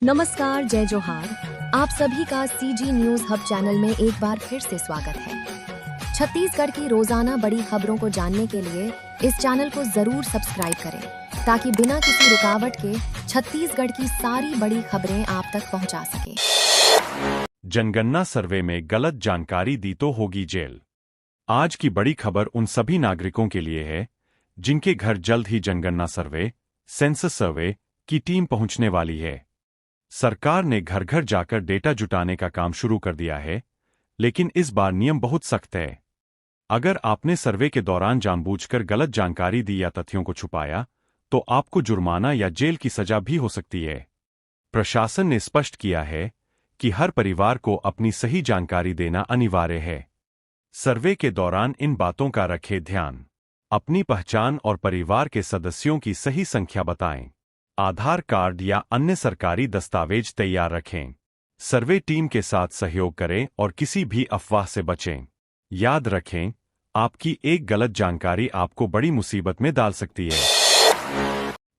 नमस्कार, जय जोहार। आप सभी का सीजी न्यूज हब चैनल में एक बार फिर से स्वागत है। छत्तीसगढ़ की रोजाना बड़ी खबरों को जानने के लिए इस चैनल को जरूर सब्सक्राइब करें, ताकि बिना किसी रुकावट के छत्तीसगढ़ की सारी बड़ी खबरें आप तक पहुंचा सके। जनगणना सर्वे में गलत जानकारी दी तो होगी जेल। आज की बड़ी खबर उन सभी नागरिकों के लिए है जिनके घर जल्द ही जनगणना सर्वे, सेंसस सर्वे की टीम पहुंचने वाली है। सरकार ने घर घर जाकर डेटा जुटाने का काम शुरू कर दिया है, लेकिन इस बार नियम बहुत सख्त है। अगर आपने सर्वे के दौरान जानबूझकर गलत जानकारी दी या तथ्यों को छुपाया, तो आपको जुर्माना या जेल की सजा भी हो सकती है। प्रशासन ने स्पष्ट किया है कि हर परिवार को अपनी सही जानकारी देना अनिवार्य है। सर्वे के दौरान इन बातों का रखें ध्यान। अपनी पहचान और परिवार के सदस्यों की सही संख्या बताएं। आधार कार्ड या अन्य सरकारी दस्तावेज तैयार रखें। सर्वे टीम के साथ सहयोग करें और किसी भी अफवाह से बचें। याद रखें, आपकी एक गलत जानकारी आपको बड़ी मुसीबत में डाल सकती है।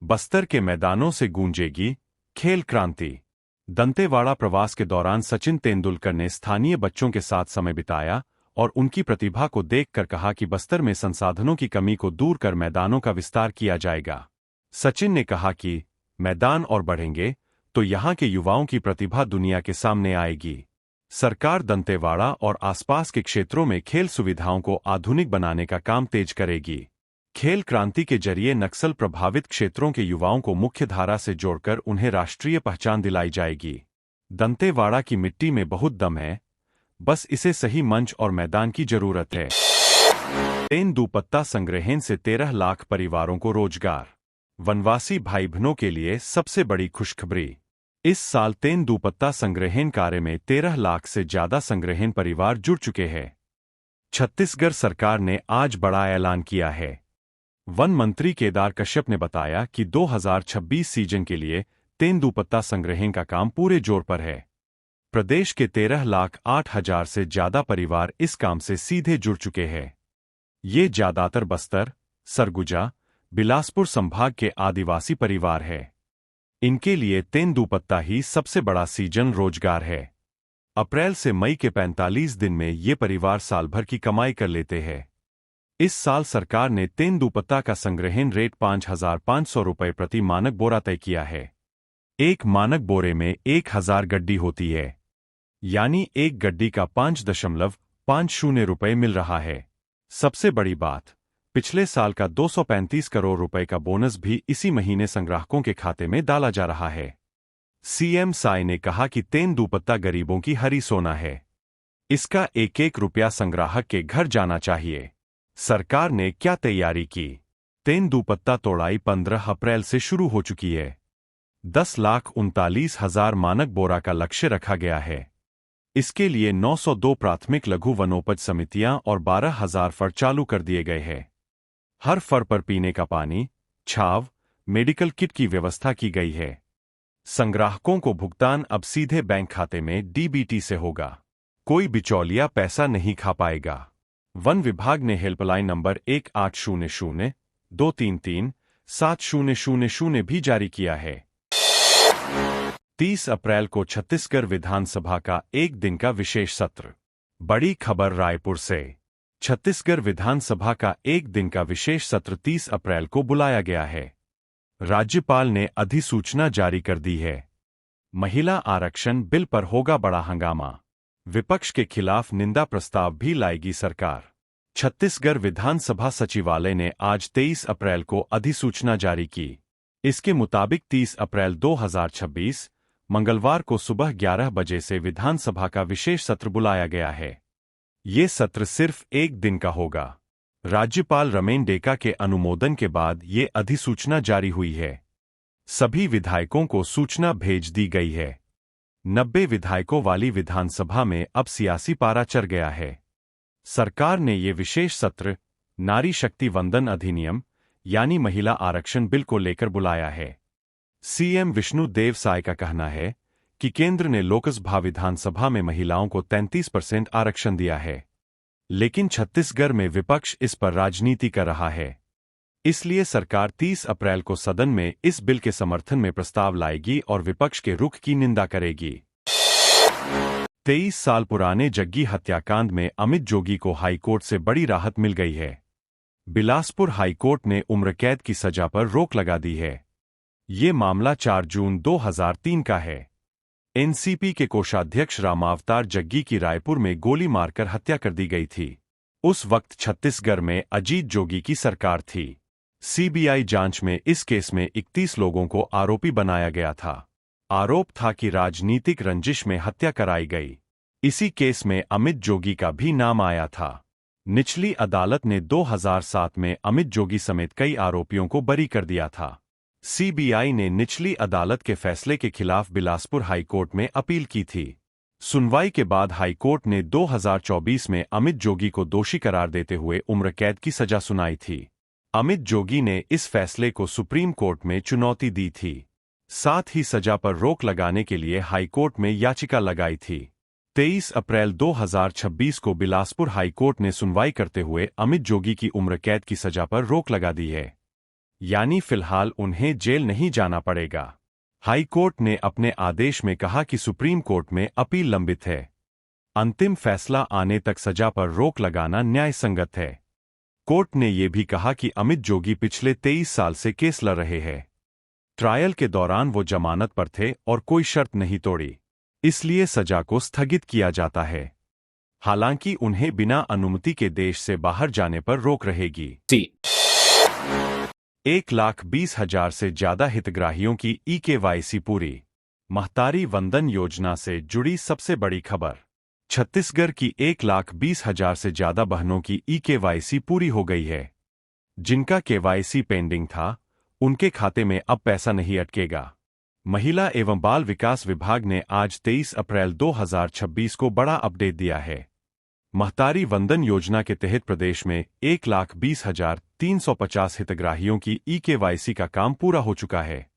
बस्तर के मैदानों से गूंजेगी खेल क्रांति। दंतेवाड़ा प्रवास के दौरान सचिन तेंदुलकर ने स्थानीय बच्चों के साथ समय बिताया और उनकी प्रतिभा को देखकर कहा कि बस्तर में संसाधनों की कमी को दूर कर मैदानों का विस्तार किया जाएगा। सचिन ने कहा कि मैदान और बढ़ेंगे तो यहां के युवाओं की प्रतिभा दुनिया के सामने आएगी। सरकार दंतेवाड़ा और आसपास के क्षेत्रों में खेल सुविधाओं को आधुनिक बनाने का काम तेज करेगी। खेल क्रांति के जरिए नक्सल प्रभावित क्षेत्रों के युवाओं को मुख्यधारा से जोड़कर उन्हें राष्ट्रीय पहचान दिलाई जाएगी। दंतेवाड़ा की मिट्टी में बहुत दम है, बस इसे सही मंच और मैदान की जरूरत है। तेंदूपत्ता संग्रहण से 13 लाख परिवारों को रोजगार। वनवासी भाई बहनों के लिए सबसे बड़ी खुशखबरी। इस साल तेंदूपत्ता संग्रहण कार्य में 13 लाख से ज्यादा संग्रहण परिवार जुड़ चुके हैं। छत्तीसगढ़ सरकार ने आज बड़ा ऐलान किया है। वन मंत्री केदार कश्यप ने बताया कि 2026 सीजन के लिए तेंदूपत्ता संग्रहण का काम पूरे जोर पर है। प्रदेश के 13,08,000 से ज्यादा परिवार इस काम से सीधे जुड़ चुके हैं। ये ज्यादातर बस्तर, सरगुजा, बिलासपुर संभाग के आदिवासी परिवार है। इनके लिए तेंदूपत्ता ही सबसे बड़ा सीजन रोजगार है। अप्रैल से मई के 45 दिन में ये परिवार साल भर की कमाई कर लेते हैं। इस साल सरकार ने तेंदूपत्ता का संग्रहण रेट 5,500 रुपये प्रति मानक बोरा तय किया है। एक मानक बोरे में 1,000 गड्डी होती है, यानी एक गड्डी का 5.50 रुपये मिल रहा है। सबसे बड़ी बात, पिछले साल का 235 करोड़ रुपए का बोनस भी इसी महीने संग्राहकों के खाते में डाला जा रहा है। सीएम साय ने कहा कि तेंदूपत्ता गरीबों की हरी सोना है। इसका एक एक रुपया संग्राहक के घर जाना चाहिए। सरकार ने क्या तैयारी की? तेंदूपत्ता तोड़ाई 15 अप्रैल से शुरू हो चुकी है। 10,39,000 मानक बोरा का लक्ष्य रखा गया है। इसके लिए 902 प्राथमिक लघु वनोपज समितियां और 12,000 फर चालू कर दिए गए हैं। हर फर पर पीने का पानी, छाव, मेडिकल किट की व्यवस्था की गई है। संग्राहकों को भुगतान अब सीधे बैंक खाते में डीबीटी से होगा। कोई बिचौलिया पैसा नहीं खा पाएगा। वन विभाग ने हेल्पलाइन नंबर 1800-233-7000 भी जारी किया है। 30 अप्रैल को छत्तीसगढ़ विधानसभा का एक दिन का विशेष सत्र। बड़ी खबर रायपुर से। छत्तीसगढ़ विधानसभा का एक दिन का विशेष सत्र 30 अप्रैल को बुलाया गया है। राज्यपाल ने अधिसूचना जारी कर दी है। महिला आरक्षण बिल पर होगा बड़ा हंगामा। विपक्ष के खिलाफ निंदा प्रस्ताव भी लाएगी सरकार। छत्तीसगढ़ विधानसभा सचिवालय ने आज 23 अप्रैल को अधिसूचना जारी की। इसके मुताबिक 30 अप्रैल 2026 मंगलवार को सुबह 11 बजे से विधानसभा का विशेष सत्र बुलाया गया है। ये सत्र सिर्फ एक दिन का होगा। राज्यपाल रमेन डेका के अनुमोदन के बाद ये अधिसूचना जारी हुई है। सभी विधायकों को सूचना भेज दी गई है। 90 विधायकों वाली विधानसभा में अब सियासी पारा चढ़ गया है। सरकार ने ये विशेष सत्र नारी शक्ति वंदन अधिनियम यानी महिला आरक्षण बिल को लेकर बुलाया है। सीएम विष्णुदेव साय का कहना है कि केंद्र ने लोकसभा विधानसभा में महिलाओं को 33% आरक्षण दिया है, लेकिन छत्तीसगढ़ में विपक्ष इस पर राजनीति कर रहा है। इसलिए सरकार 30 अप्रैल को सदन में इस बिल के समर्थन में प्रस्ताव लाएगी और विपक्ष के रुख की निंदा करेगी। 23 साल पुराने जग्गी हत्याकांड में अमित जोगी को हाईकोर्ट से बड़ी राहत मिल गई है। बिलासपुर हाईकोर्ट ने उम्र कैद की सजा पर रोक लगा दी है। ये मामला 4 जून 2003 का है। एनसीपी के कोषाध्यक्ष रामावतार जग्गी की रायपुर में गोली मारकर हत्या कर दी गई थी। उस वक्त छत्तीसगढ़ में अजीत जोगी की सरकार थी। सीबीआई जांच में इस केस में 31 लोगों को आरोपी बनाया गया था। आरोप था कि राजनीतिक रंजिश में हत्या कराई गई। इसी केस में अमित जोगी का भी नाम आया था। निचली अदालत ने 2007 में अमित जोगी समेत कई आरोपियों को बरी कर दिया था। सीबीआई ने निचली अदालत के फैसले के खिलाफ बिलासपुर हाईकोर्ट में अपील की थी। सुनवाई के बाद हाईकोर्ट ने 2024 में अमित जोगी को दोषी करार देते हुए उम्र कैद की सजा सुनाई थी। अमित जोगी ने इस फैसले को सुप्रीम कोर्ट में चुनौती दी थी। साथ ही सजा पर रोक लगाने के लिए हाईकोर्ट में याचिका लगाई थी। 23 अप्रैल 2026 को बिलासपुर हाईकोर्ट ने सुनवाई करते हुए अमित जोगी की उम्र कैद की सजा पर रोक लगा दी है। यानी फिलहाल उन्हें जेल नहीं जाना पड़ेगा। हाईकोर्ट ने अपने आदेश में कहा कि सुप्रीम कोर्ट में अपील लंबित है। अंतिम फैसला आने तक सजा पर रोक लगाना न्याय संगत है। कोर्ट ने यह भी कहा कि अमित जोगी पिछले 23 साल से केस लड़ रहे हैं। ट्रायल के दौरान वो जमानत पर थे और कोई शर्त नहीं तोड़ी, इसलिए सजा को स्थगित किया जाता है। हालांकि उन्हें बिना अनुमति के देश से बाहर जाने पर रोक रहेगी। 1,20,000 से ज्यादा हितग्राहियों की ई-केवाईसी पूरी। महतारी वंदन योजना से जुड़ी सबसे बड़ी खबर। छत्तीसगढ़ की 1,20,000 से ज्यादा बहनों की ई-केवाईसी पूरी हो गई है। जिनका केवाईसी पेंडिंग था, उनके खाते में अब पैसा नहीं अटकेगा। महिला एवं बाल विकास विभाग ने आज 23 अप्रैल 2026 को बड़ा अपडेट दिया है। महतारी वंदन योजना के तहत प्रदेश में 1,20,350 हितग्राहियों की ई-केवाईसी का काम पूरा हो चुका है।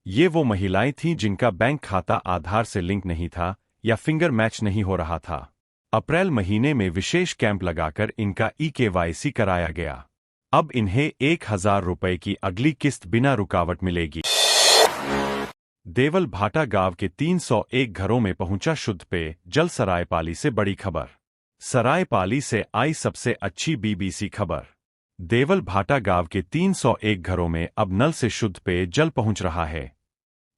ये वो महिलाएं थीं जिनका बैंक खाता आधार से लिंक नहीं था या फिंगर मैच नहीं हो रहा था। अप्रैल महीने में विशेष कैंप लगाकर इनका ई-केवाईसी कराया गया। अब इन्हें 1,000 रुपए की अगली किस्त बिना रुकावट मिलेगी। देवल भाटा गांव के 301 घरों में पहुंचा शुद्ध पेय जल। सरायपाली से बड़ी खबर। सरायपाली से आई सबसे अच्छी बीबीसी खबर। देवल भाटा गांव के 301 घरों में अब नल से शुद्ध पेय जल पहुंच रहा है।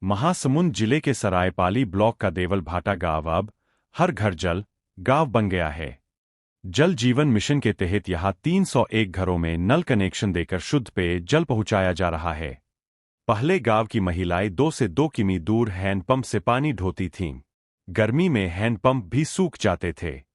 महासमुंद जिले के सरायपाली ब्लॉक का देवल भाटा गांव अब हर घर जल गांव बन गया है। जल जीवन मिशन के तहत यहां 301 घरों में नल कनेक्शन देकर शुद्ध पेय जल पहुंचाया जा रहा है। पहले गांव की महिलाएं 2 से 2 किमी दूर हैंडपंप से पानी ढोती थीं। गर्मी में हैंडपंप भी सूख जाते थे।